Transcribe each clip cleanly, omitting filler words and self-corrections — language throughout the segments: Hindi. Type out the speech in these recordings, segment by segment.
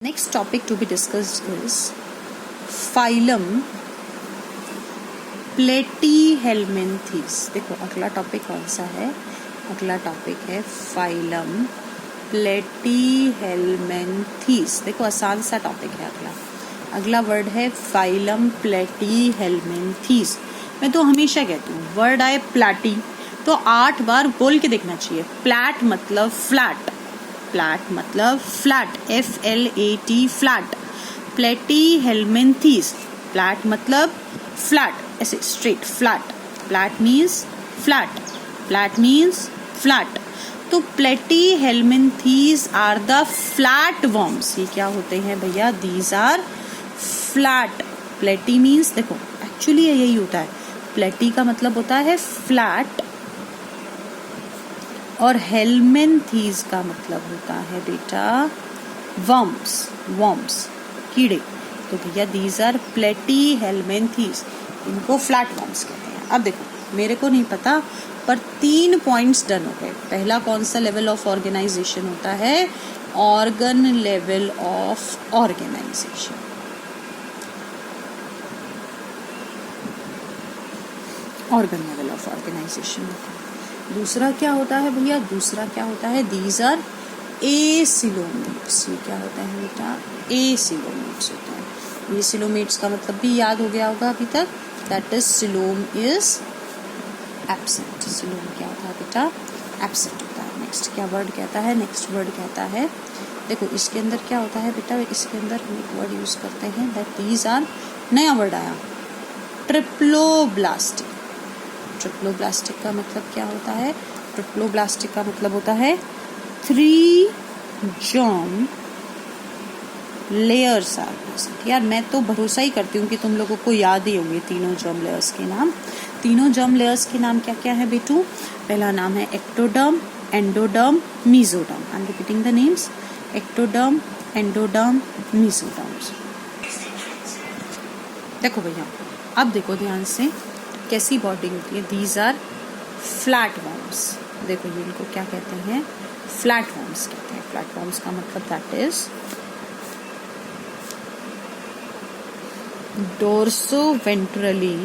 Next topic to be discussed is phylum Platyhelminthes। देखो अगला टॉपिक कौन सा है? अगला टॉपिक है phylum Platyhelminthes। देखो आसान सा टॉपिक है। अगला वर्ड है phylum Platyhelminthes। मैं तो हमेशा कहती हूँ वर्ड आए प्लाटी तो 8 बार बोल के देखना चाहिए। प्लैट मतलब फ्लैट, फ्लैट मतलब flat, FLAT flat. Platyhelminthes, flat मतलब फ्लैट, ऐसे straight flat. Flat means flat, flat means flat. तो platyhelminthes are the flat worms. ये क्या होते हैं भैया? These are flat. Platy means देखो एक्चुअली यही होता है, प्लेटी का मतलब होता है फ्लैट और हेल्मेंथीज का मतलब होता है बेटा वर्म्स, वर्म्स कीड़े। तो भैया दीज आर प्लेटीहेल्मिंथीज, इनको फ्लैट वर्म्स कहते हैं। अब देखो मेरे को नहीं पता पर 3 पॉइंट्स डन हो गए। पहला कौन सा लेवल ऑफ ऑर्गेनाइजेशन होता है? Organ level of organisation. Organ level of organisation होता है। दूसरा क्या होता है भैया? दूसरा क्या होता है? These are acoelomates. ये क्या होता है बेटा? एसिलोमेट्स होता है। एसिलोमेट्स का मतलब भी याद हो गया होगा अभी तक, that is coelom is absent. Coelom क्या होता है बेटा? एब्सेंट होता है। नेक्स्ट क्या वर्ड कहता है? नेक्स्ट वर्ड कहता है, देखो इसके अंदर क्या होता है बेटा? इसके अंदर हम एक वर्ड यूज करते हैं दैट दीज आर, नया वर्ड आया, ट्रिप्लोब्लास्टिक। ट्रिप्लोब्लास्टिक का मतलब क्या होता है? ट्रिप्लोब्लास्टिक का मतलब होता है 3 जर्म लेयर्स आर प्रेजेंट। यार मैं तो भरोसा ही करती हूँ कि तुम लोगों को याद ही होंगे तीनों जर्म लेयर्स के नाम। तीनों जर्म लेयर्स के नाम क्या क्या है बेटू? पहला नाम है ectoderm, endoderm, mesoderm. I am repeating the names, ectoderm, endoderm, mesoderm. देखो भैया अब देखो ध्यान से कैसी बॉडी होती है। These are flat worms. देखो ये इनको क्या कहते हैं? फ्लैट वर्म्स कहते हैं। फ्लैट वर्म्स का मतलब that is dorsoventrally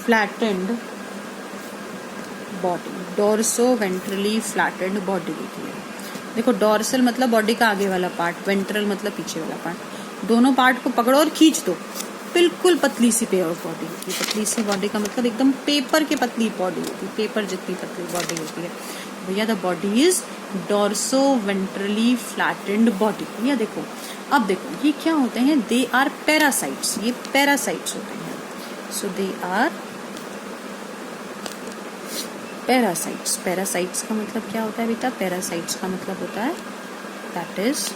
flattened body. Dorsoventrally flattened body होती है। देखो डोर्सल मतलब बॉडी का आगे वाला पार्ट, वेंट्रल मतलब पीछे वाला पार्ट। दोनों पार्ट को पकड़ो और खींच दो, बिल्कुल पतली सी पेयर बॉडी होती है। पतली सी बॉडी का मतलब एकदम पेपर की पतली बॉडी होती है, पेपर जितनी पतली बॉडी होती है भैया। The body is dorsoventrally flattened body. भैया देखो अब देखो ये क्या होते हैं? They are parasites. ये पैरासाइट्स होते हैं। So they are parasites. Parasites का मतलब क्या होता है बेटा? पैरासाइट्स का मतलब होता है that is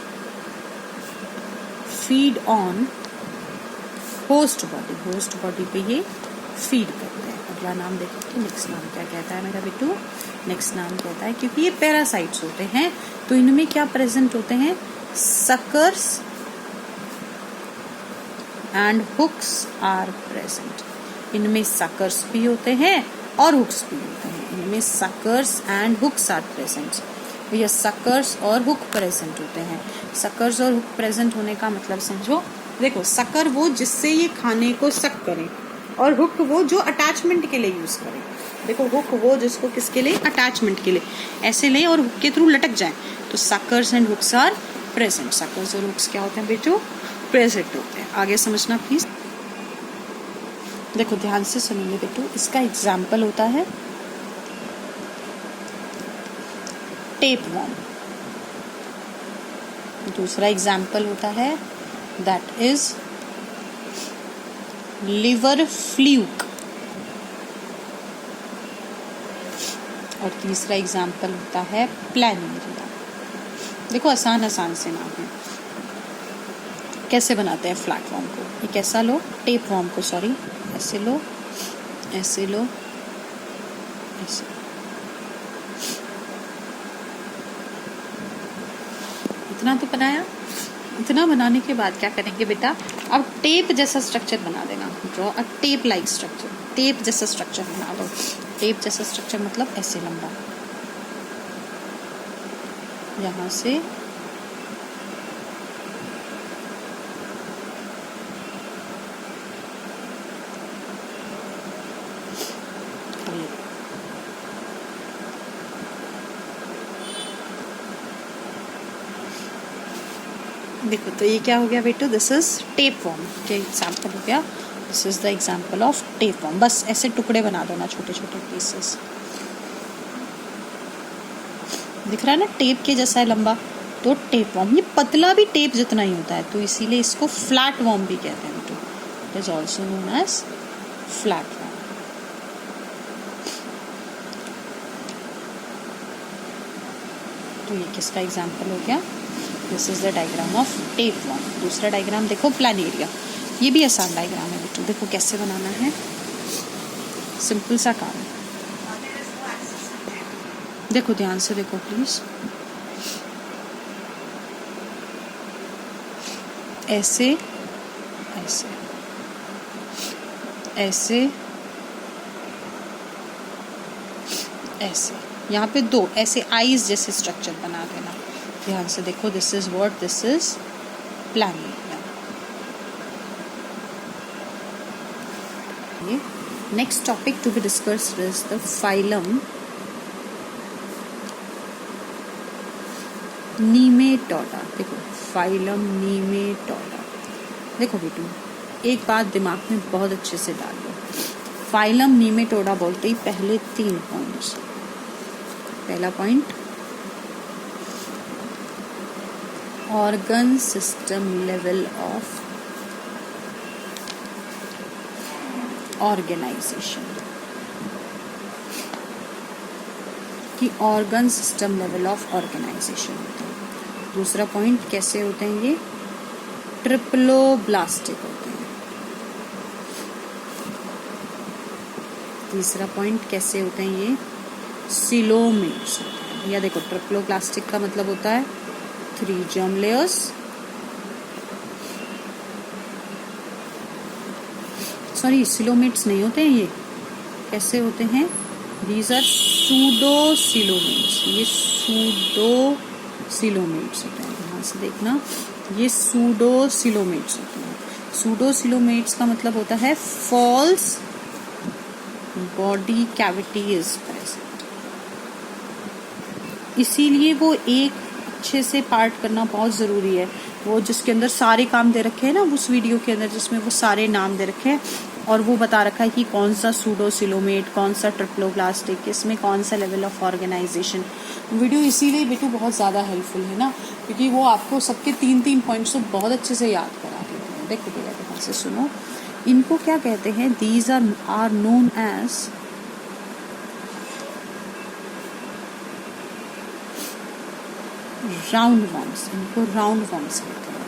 feed on host body. Host body पे ये फीड करते हैं। अगला नाम देखो कि नेक्स्ट नाम क्या कहता है मेरा बेटू? नेक्स्ट नाम कहता है क्योंकि ये पैरासाइट्स होते हैं तो इनमें क्या प्रेजेंट होते हैं? Suckers and hooks are present. इनमें सकर्स भी होते हैं और हुक्स भी होते हैं। इनमें suckers and hooks are present. भैया सकर्स और हुक प्रेजेंट होते हैं। सकर्स और हुक प्रेजेंट होने का मतलब समझो। देखो सकर वो जिससे ये खाने को सक करें और हुक वो जो अटैचमेंट के लिए यूज करें। देखो हुक वो जिसको किसके लिए? अटैचमेंट के लिए ऐसे ले और हुक के थ्रू लटक जाए। तो suckers and hooks are present. Suckers और हुक्स क्या होते हैं बेटो? प्रेजेंट होते हैं। आगे समझना प्लीज। देखो ध्यान से सुनिए बेटो, इसका एग्जाम्पल होता है टेप वर्म। दूसरा एग्जाम्पल होता है दैट इज लिवर फ्लूक। और तीसरा एग्जाम्पल होता है प्लैनेरिया। देखो आसान आसान से नाम है। कैसे बनाते हैं फ्लैट वर्म को? ये कैसा लो? टेप वर्म को, सॉरी, ऐसे लो, ऐसे लो, ऐसे। इतना तो बनाया। इतना बनाने के बाद क्या करेंगे बेटा? अब टेप जैसा स्ट्रक्चर बना देना। Draw a tape like structure. Tape जैसा स्ट्रक्चर बना दो। टेप जैसा स्ट्रक्चर मतलब ऐसे लंबा, यहाँ से देखो, तो ये क्या हो गया बेटू, दिस इज टेप वर्म के एग्जाम्पल हो गया। This is the example of tape worm. बस ऐसे टुकड़े बना दो ना, छोटे छोटे पीसेस। दिख रहा है ना, टेप के जैसा है लंबा, तो टेप वर्म। ये पतला भी टेप जितना ही होता है, तो इसीलिए इसको फ्लैट वर्म भी कहते हैं बेटू। It is also known as flat worm. तो ये किसका एग्जाम्पल हो गया? This is the diagram of tape worm. दूसरा डायग्राम देखो, प्लानेरिया। ये भी आसान डायग्राम है बेटू, देखो कैसे बनाना है, सिंपल सा काम है। देखो ध्यान से देखो प्लीज, ऐसे ऐसे ऐसे ऐसे, यहाँ पे दो ऐसे आईज जैसे स्ट्रक्चर बना देना। ध्यान से देखो, this is what, this is planaria. Next topic to be discussed is the phylum nematoda. देखो, फाइलम नीमेटोडा। देखो बेटू, एक बात दिमाग में बहुत अच्छे से डाल लो। फाइलम नीमेटोडा बोलते ही पहले 3 पॉइंट्स। पहला point, organ system level of organization, कि organ system level of organisation होता है। दूसरा पॉइंट, कैसे होते हैं ये? ट्रिप्लोब्लास्टिक होते हैं। तीसरा पॉइंट, कैसे होते हैं ये? सिलोमेट्स होते हैं। भैया देखो, ट्रिप्लोब्लास्टिक का मतलब होता है 3 जर्म लेयर्स, सॉरी सिलोमेट्स नहीं होते हैं ये। कैसे होते हैं? These are pseudocoelomates. ये सूडोसिलोमेट्स होते हैं, ध्यान से देखना, ये सूडोसिलोमेट्स होते हैं। सूडोसिलोमेट्स का मतलब होता है false body cavity is present. इसीलिए वो एक अच्छे से पार्ट करना बहुत ज़रूरी है। वो जिसके अंदर सारे काम दे रखे हैं ना, उस वीडियो के अंदर जिसमें वो सारे नाम दे रखे हैं और वो बता रखा है कि कौन सा सूडोसिलोमेट, कौन सा ट्रिप्लोब्लास्टिक, इसमें कौन सा लेवल ऑफ ऑर्गेनाइजेशन। वीडियो इसीलिए बेटू बहुत ज़्यादा हेल्पफुल है ना, क्योंकि वो आपको सबके 3-3 पॉइंट्स को बहुत अच्छे से याद करा देते हैं। देखो भैया ध्यान से सुनो, इनको क्या कहते हैं? These are known as round worms. इनको राउंड वर्म्स कहते हैं,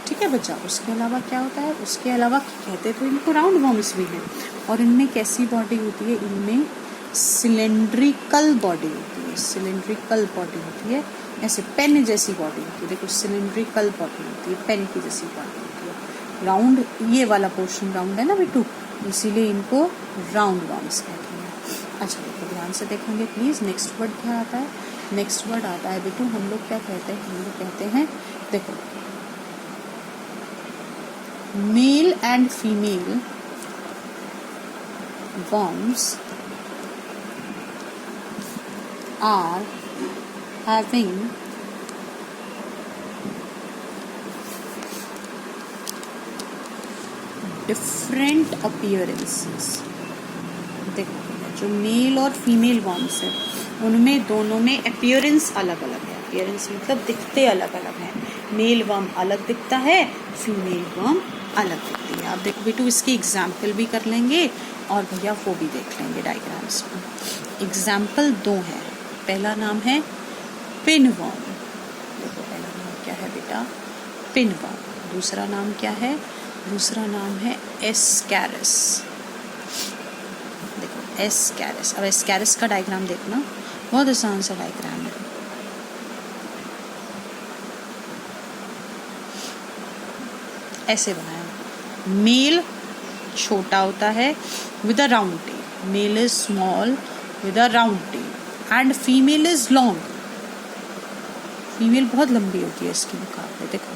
ठीक है बच्चा। उसके अलावा क्या होता है? उसके अलावा कहते तो इनको राउंड वर्म्स भी हैं। और इनमें कैसी बॉडी होती है? इनमें सिलेंड्रिकल बॉडी होती है। सिलेंड्रिकल बॉडी होती है, ऐसे पेन जैसी बॉडी होती है। देखो, सिलेंड्रिकल बॉडी होती है, पेन की जैसी बॉडी होती है। राउंड, ये वाला पोर्शन राउंड है ना बेटू, इसीलिए इनको राउंड वर्म्स कहते हैं। अच्छा देखो, ध्यान से देखेंगे प्लीज। नेक्स्ट वर्ड क्या आता है? नेक्स्ट वर्ड आता है बेटू, हम लोग क्या कहते हैं? हम लोग कहते हैं, देखो, male and female worms are having different appearances। देखो, जो मेल और फीमेल वर्म्स है उनमें दोनों में अपीयरेंस अलग अलग है। अपीयरेंस मतलब दिखते अलग अलग है। मेल वर्म अलग दिखता है, फीमेल वर्म अलग दिखती है। आप देखो बेटू, इसकी एग्जाम्पल भी कर लेंगे और भैया वो भी देख लेंगे डायग्राम्स में। एग्जाम्पल 2 है। पहला नाम है पिनवर्म। देखो पहला नाम क्या है बेटा? पिनवर्म। दूसरा नाम क्या है? दूसरा नाम है एस्कैरिस। देखो एस्कैरिस। अब एस्कैरिस का डायग्राम देखना, बहुत आसान सा डायग्राम है। ऐसे बनाया, मेल छोटा होता है with a round tail, male is small with a round tail and female is long female बहुत लंबी होती है इसके मुकाबले, देखो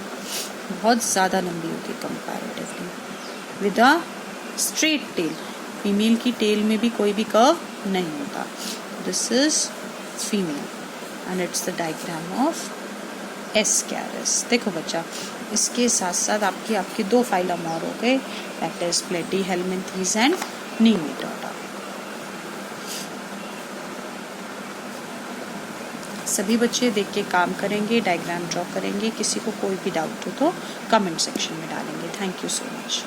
बहुत ज़्यादा लंबी होती है comparatively, with a straight tail. Female की टेल में भी कोई भी कर्व नहीं होता। This is female and it's the diagram of Ascaris. देखो बच्चा, इसके साथ साथ आपके दो फाइलम और हो गए, that is Platyhelminthes and Nematoda. सभी बच्चे देख के काम करेंगे, डायग्राम ड्रॉ करेंगे। किसी को कोई भी डाउट हो तो कमेंट सेक्शन में डालेंगे। Thank you so much.